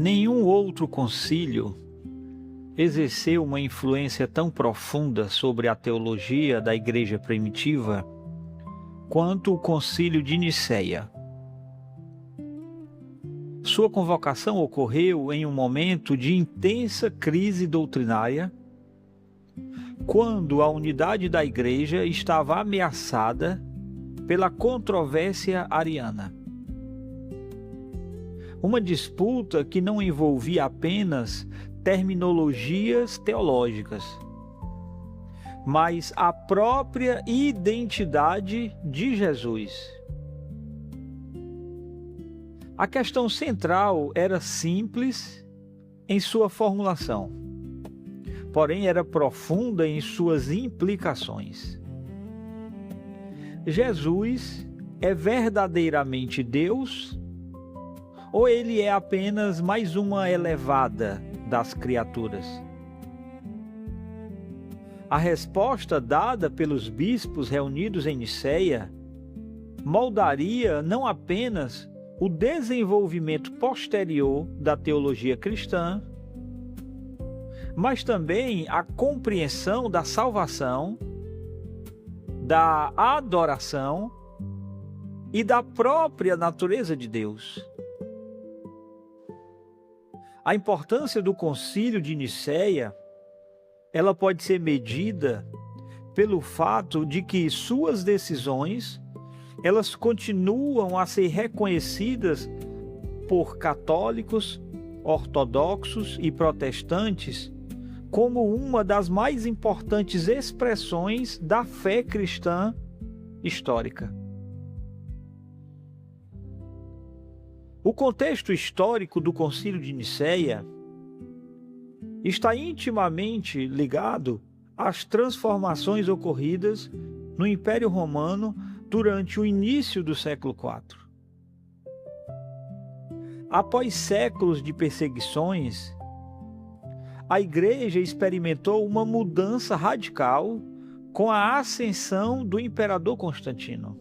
Nenhum outro concílio exerceu uma influência tão profunda sobre a teologia da igreja primitiva quanto o Concílio de Nicéia. Sua convocação ocorreu em um momento de intensa crise doutrinária, quando a unidade da igreja estava ameaçada pela controvérsia ariana. Uma disputa que não envolvia apenas terminologias teológicas, mas a própria identidade de Jesus. A questão central era simples em sua formulação, porém era profunda em suas implicações. Jesus é verdadeiramente Deus ou ele é apenas mais uma elevada das criaturas? A resposta dada pelos bispos reunidos em Nicéia moldaria não apenas o desenvolvimento posterior da teologia cristã, mas também a compreensão da salvação, da adoração e da própria natureza de Deus. A importância do Concílio de Nicéia, ela pode ser medida pelo fato de que suas decisões, elas continuam a ser reconhecidas por católicos, ortodoxos e protestantes como uma das mais importantes expressões da fé cristã histórica. O contexto histórico do Concílio de Nicéia está intimamente ligado às transformações ocorridas no Império Romano durante o início do século IV. Após séculos de perseguições, a Igreja experimentou uma mudança radical com a ascensão do imperador Constantino.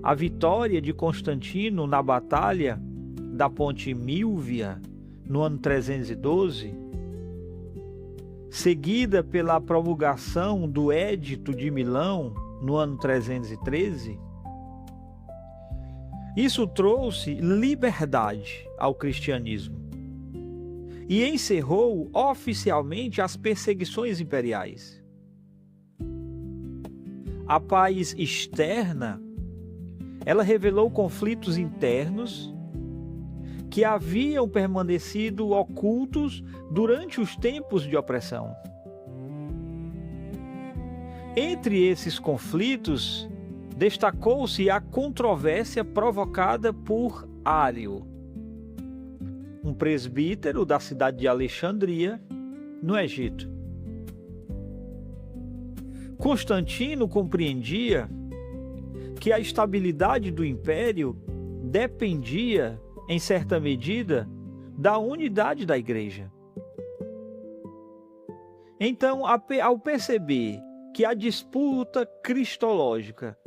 A vitória de Constantino na batalha da Ponte Milvia, no ano 312, seguida pela promulgação do Édito de Milão, no ano 313, isso trouxe liberdade ao cristianismo e encerrou oficialmente as perseguições imperiais. A paz externa, ela revelou conflitos internos que haviam permanecido ocultos durante os tempos de opressão. Entre esses conflitos, destacou-se a controvérsia provocada por Ário, um presbítero da cidade de Alexandria, no Egito. Constantino compreendia que a estabilidade do império dependia, em certa medida, da unidade da igreja. Então, ao perceber que a disputa cristológica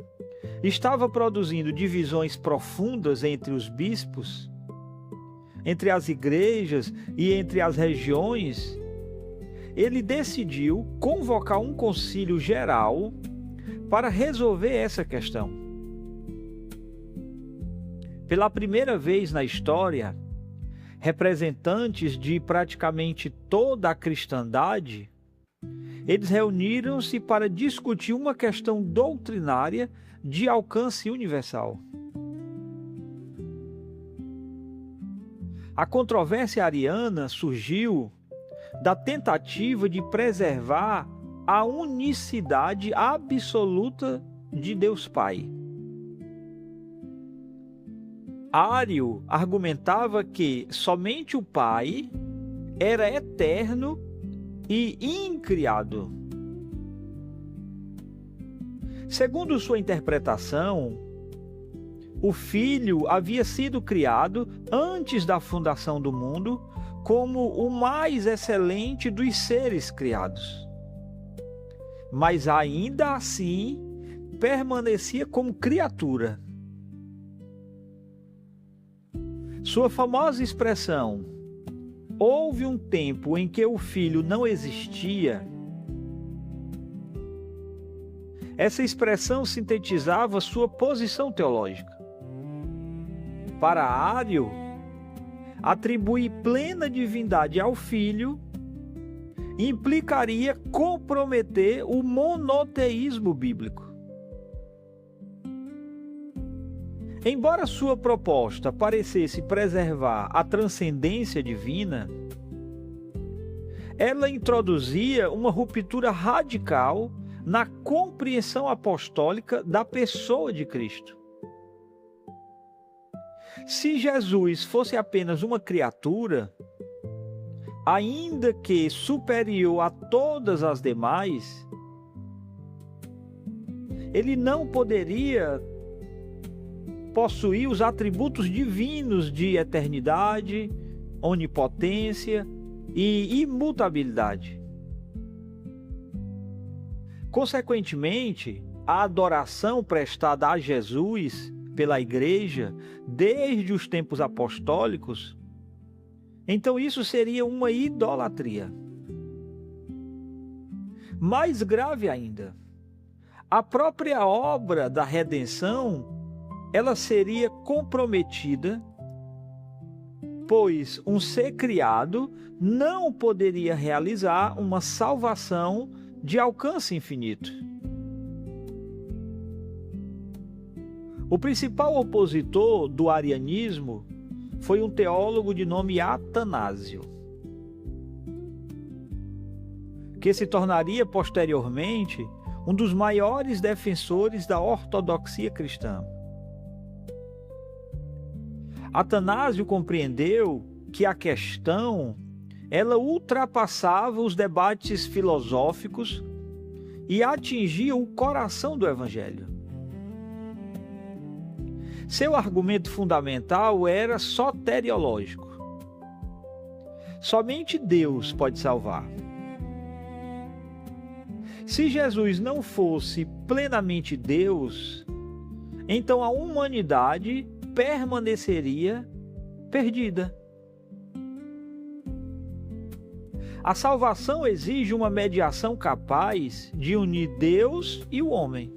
estava produzindo divisões profundas entre os bispos, entre as igrejas e entre as regiões, ele decidiu convocar um concílio geral para resolver essa questão. Pela primeira vez na história, representantes de praticamente toda a cristandade, eles reuniram-se para discutir uma questão doutrinária de alcance universal. A controvérsia ariana surgiu da tentativa de preservar a unicidade absoluta de Deus Pai. Ário argumentava que somente o Pai era eterno e incriado. Segundo sua interpretação, o Filho havia sido criado antes da fundação do mundo como o mais excelente dos seres criados, mas ainda assim permanecia como criatura. Sua famosa expressão, houve um tempo em que o Filho não existia, essa expressão sintetizava sua posição teológica. Para Ário, atribuir plena divindade ao Filho implicaria comprometer o monoteísmo bíblico. Embora sua proposta parecesse preservar a transcendência divina, ela introduzia uma ruptura radical na compreensão apostólica da pessoa de Cristo. Se Jesus fosse apenas uma criatura, ainda que superior a todas as demais, ele não poderia possuir os atributos divinos de eternidade, onipotência e imutabilidade. Consequentemente, a adoração prestada a Jesus pela Igreja desde os tempos apostólicos, então isso seria uma idolatria. Mais grave ainda, a própria obra da redenção, ela seria comprometida, pois um ser criado não poderia realizar uma salvação de alcance infinito. O principal opositor do arianismo foi um teólogo de nome Atanásio, que se tornaria posteriormente um dos maiores defensores da ortodoxia cristã. Atanásio compreendeu que a questão ela ultrapassava os debates filosóficos e atingia o coração do Evangelho. Seu argumento fundamental era soteriológico. Somente Deus pode salvar. Se Jesus não fosse plenamente Deus, então a humanidade permaneceria perdida. A salvação exige uma mediação capaz de unir Deus e o homem.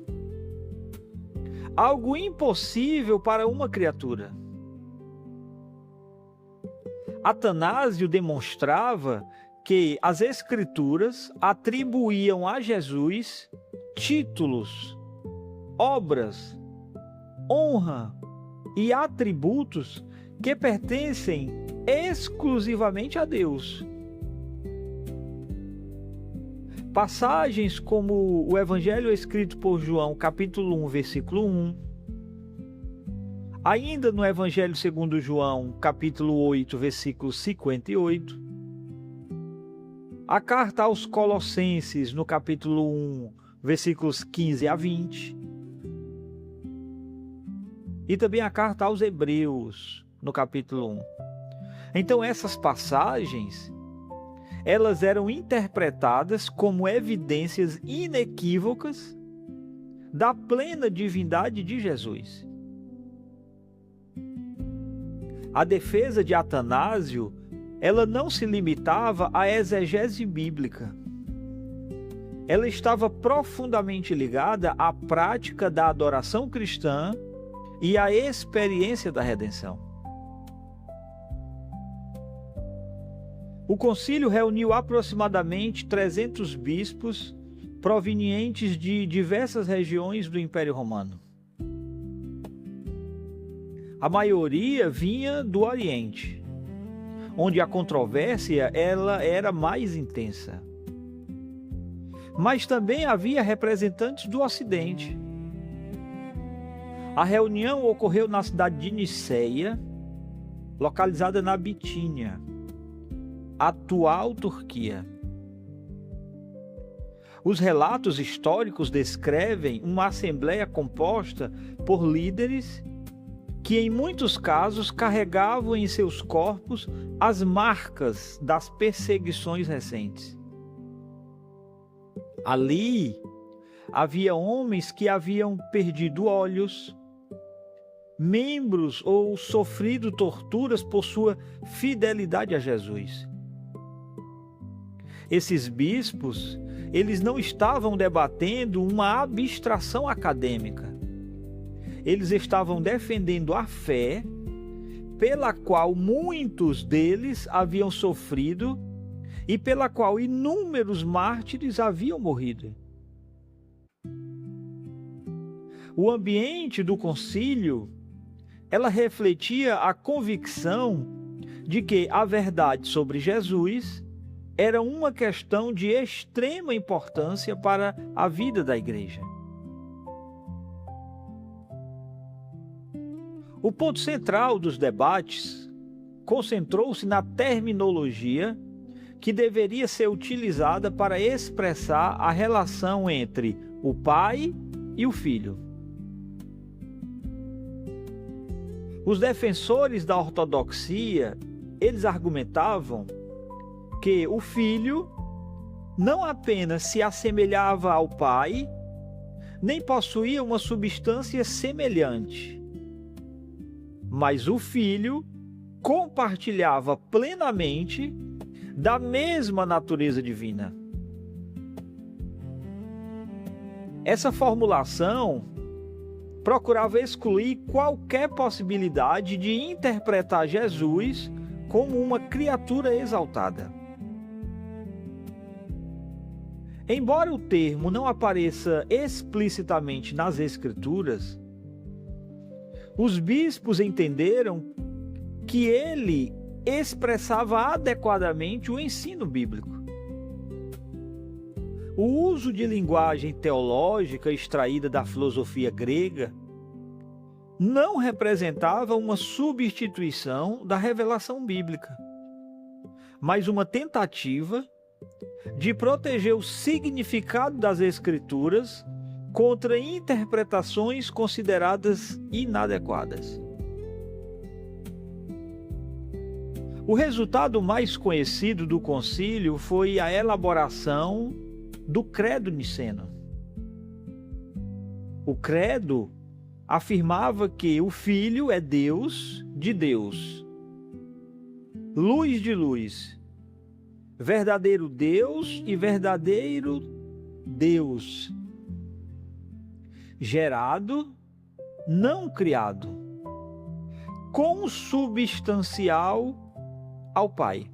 Algo impossível para uma criatura. Atanásio demonstrava que as Escrituras atribuíam a Jesus títulos, obras, honra e atributos que pertencem exclusivamente a Deus. Passagens como o Evangelho escrito por João, capítulo 1, versículo 1. Ainda no Evangelho segundo João, capítulo 8, versículo 58. A carta aos Colossenses, no capítulo 1, versículos 15 a 20. E também a carta aos Hebreus, no capítulo 1. Então essas passagens, elas eram interpretadas como evidências inequívocas da plena divindade de Jesus. A defesa de Atanásio, ela não se limitava à exegese bíblica. Ela estava profundamente ligada à prática da adoração cristã e à experiência da redenção. O concílio reuniu aproximadamente 300 bispos provenientes de diversas regiões do Império Romano. A maioria vinha do Oriente, onde a controvérsia ela era mais intensa. Mas também havia representantes do Ocidente. A reunião ocorreu na cidade de Niceia, localizada na Bitínia, atual Turquia. Os relatos históricos descrevem uma assembleia composta por líderes que, em muitos casos, carregavam em seus corpos as marcas das perseguições recentes. Ali havia homens que haviam perdido olhos, membros ou sofrido torturas por sua fidelidade a Jesus. Esses bispos, eles não estavam debatendo uma abstração acadêmica. Eles estavam defendendo a fé pela qual muitos deles haviam sofrido e pela qual inúmeros mártires haviam morrido. O ambiente do concílio, ela refletia a convicção de que a verdade sobre Jesus era uma questão de extrema importância para a vida da igreja. O ponto central dos debates concentrou-se na terminologia que deveria ser utilizada para expressar a relação entre o Pai e o Filho. Os defensores da ortodoxia, eles argumentavam que o Filho não apenas se assemelhava ao Pai, nem possuía uma substância semelhante, mas o Filho compartilhava plenamente da mesma natureza divina. Essa formulação procurava excluir qualquer possibilidade de interpretar Jesus como uma criatura exaltada. Embora o termo não apareça explicitamente nas Escrituras, os bispos entenderam que ele expressava adequadamente o ensino bíblico. O uso de linguagem teológica extraída da filosofia grega não representava uma substituição da revelação bíblica, mas uma tentativa de proteger o significado das Escrituras contra interpretações consideradas inadequadas. O resultado mais conhecido do concílio foi a elaboração do Credo Niceno. O credo afirmava que o Filho é Deus de Deus, luz de luz, verdadeiro Deus e verdadeiro Deus, gerado, não criado, consubstancial ao Pai.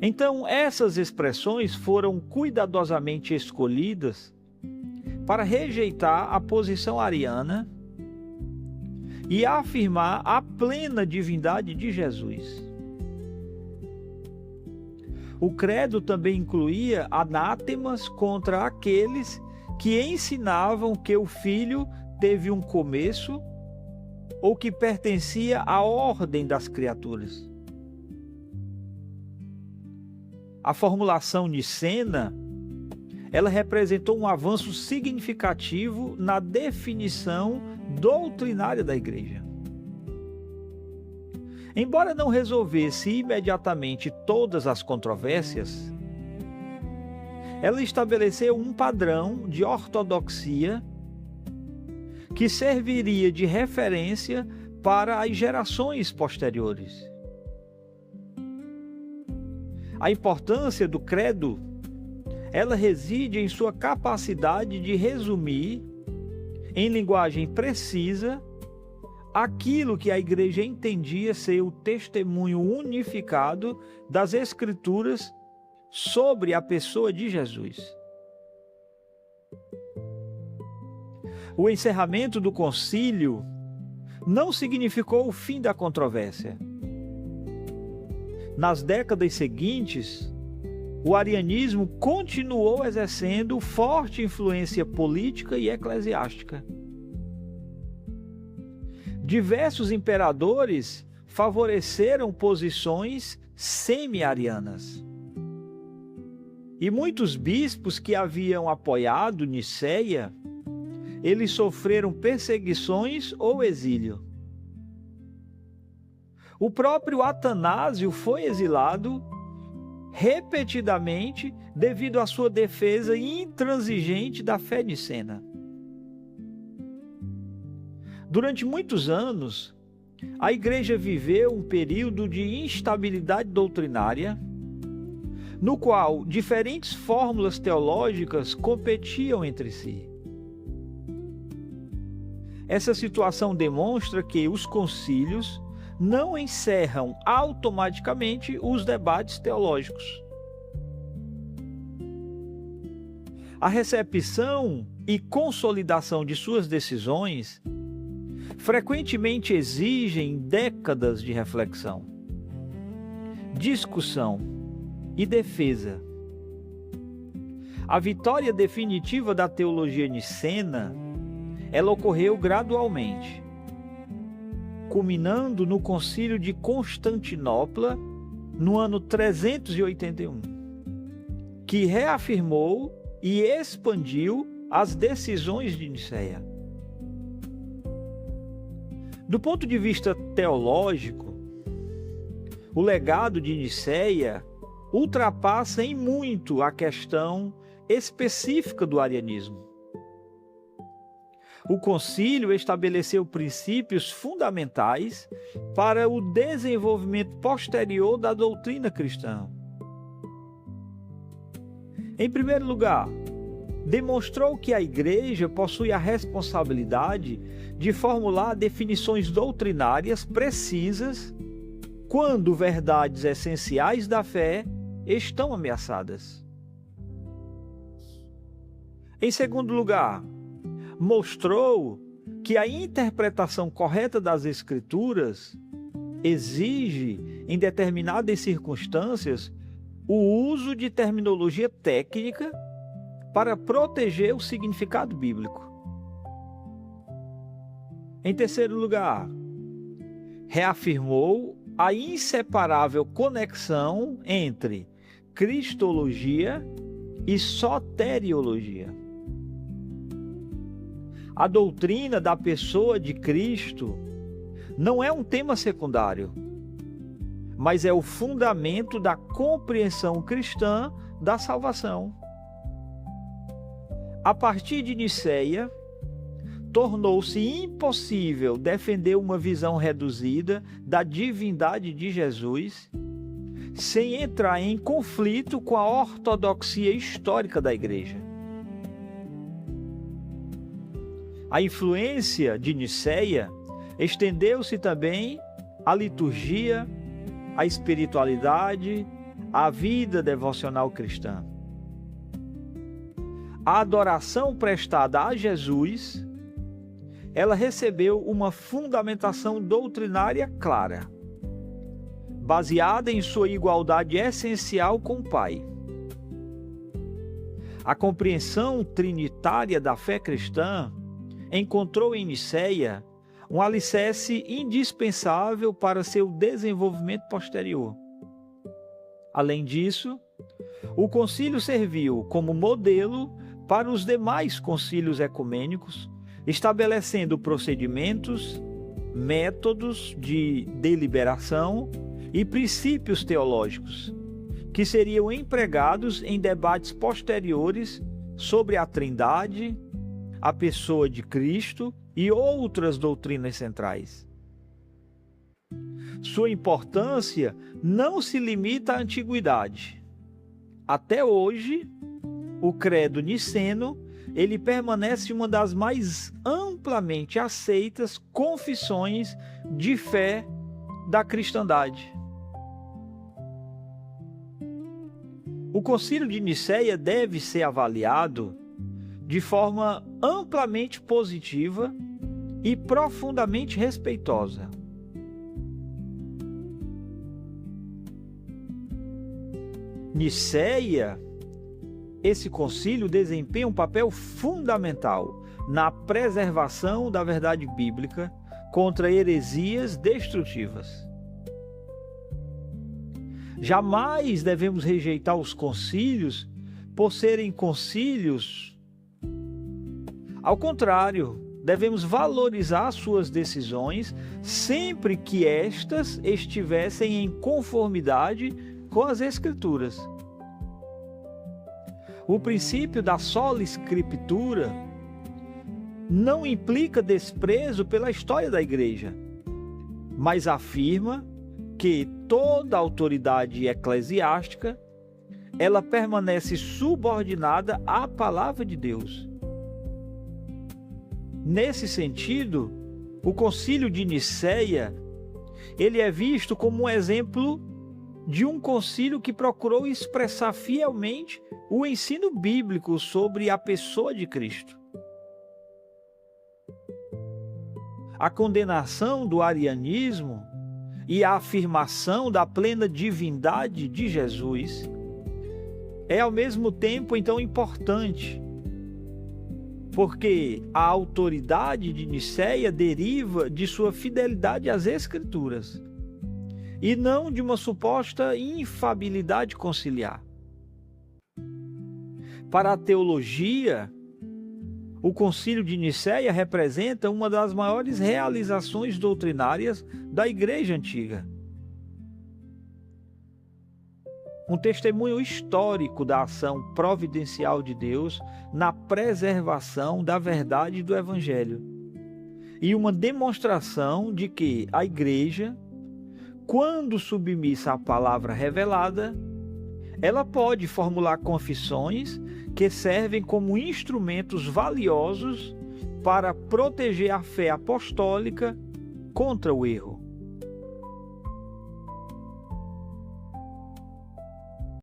Então, essas expressões foram cuidadosamente escolhidas para rejeitar a posição ariana e afirmar a plena divindade de Jesus. O credo também incluía anátemas contra aqueles que ensinavam que o Filho teve um começo ou que pertencia à ordem das criaturas. A formulação nicena, ela representou um avanço significativo na definição doutrinária da Igreja. Embora não resolvesse imediatamente todas as controvérsias, ela estabeleceu um padrão de ortodoxia que serviria de referência para as gerações posteriores. A importância do credo, ela reside em sua capacidade de resumir, em linguagem precisa, aquilo que a Igreja entendia ser o testemunho unificado das Escrituras sobre a pessoa de Jesus. O encerramento do concílio não significou o fim da controvérsia. Nas décadas seguintes, o arianismo continuou exercendo forte influência política e eclesiástica. Diversos imperadores favoreceram posições semi-arianas. E muitos bispos que haviam apoiado Nicéia, eles sofreram perseguições ou exílio. O próprio Atanásio foi exilado repetidamente devido à sua defesa intransigente da fé nicena. Durante muitos anos, a Igreja viveu um período de instabilidade doutrinária, no qual diferentes fórmulas teológicas competiam entre si. Essa situação demonstra que os concílios não encerram automaticamente os debates teológicos. A recepção e consolidação de suas decisões frequentemente exigem décadas de reflexão, discussão e defesa. A vitória definitiva da teologia nicena, ela ocorreu gradualmente, culminando no Concílio de Constantinopla no ano 381, que reafirmou e expandiu as decisões de Nicéia. Do ponto de vista teológico, o legado de Nicéia ultrapassa em muito a questão específica do arianismo. O concílio estabeleceu princípios fundamentais para o desenvolvimento posterior da doutrina cristã. Em primeiro lugar, demonstrou que a Igreja possui a responsabilidade de formular definições doutrinárias precisas quando verdades essenciais da fé estão ameaçadas. Em segundo lugar, mostrou que a interpretação correta das Escrituras exige, em determinadas circunstâncias, o uso de terminologia técnica para proteger o significado bíblico. Em terceiro lugar, reafirmou a inseparável conexão entre cristologia e soteriologia. A doutrina da pessoa de Cristo não é um tema secundário, mas é o fundamento da compreensão cristã da salvação. A partir de Nicéia, tornou-se impossível defender uma visão reduzida da divindade de Jesus sem entrar em conflito com a ortodoxia histórica da Igreja. A influência de Nicéia estendeu-se também à liturgia, à espiritualidade, à vida devocional cristã. A adoração prestada a Jesus, ela recebeu uma fundamentação doutrinária clara, baseada em sua igualdade essencial com o Pai. A compreensão trinitária da fé cristã encontrou em Nicéia um alicerce indispensável para seu desenvolvimento posterior. Além disso, o concílio serviu como modelo para os demais concílios ecumênicos, estabelecendo procedimentos, métodos de deliberação e princípios teológicos, que seriam empregados em debates posteriores sobre a Trindade, a pessoa de Cristo e outras doutrinas centrais. Sua importância não se limita à antiguidade. Até hoje, o credo niceno, ele permanece uma das mais amplamente aceitas confissões de fé da cristandade. O Concílio de Nicéia deve ser avaliado de forma amplamente positiva e profundamente respeitosa. Nicéia, esse concílio desempenha um papel fundamental na preservação da verdade bíblica contra heresias destrutivas. Jamais devemos rejeitar os concílios por serem concílios. Ao contrário, devemos valorizar suas decisões sempre que estas estivessem em conformidade com as Escrituras. O princípio da sola Escritura não implica desprezo pela história da igreja, mas afirma que toda autoridade eclesiástica ela permanece subordinada à palavra de Deus. Nesse sentido, o Concílio de Nicéia, ele é visto como um exemplo de um concílio que procurou expressar fielmente o ensino bíblico sobre a pessoa de Cristo. A condenação do arianismo e a afirmação da plena divindade de Jesus é ao mesmo tempo então importante, porque a autoridade de Nicéia deriva de sua fidelidade às Escrituras e não de uma suposta infabilidade conciliar. Para a teologia, o Concílio de Nicéia representa uma das maiores realizações doutrinárias da Igreja Antiga. Um testemunho histórico da ação providencial de Deus na preservação da verdade do Evangelho. E uma demonstração de que a Igreja, quando submissa à palavra revelada, ela pode formular confissões que servem como instrumentos valiosos para proteger a fé apostólica contra o erro.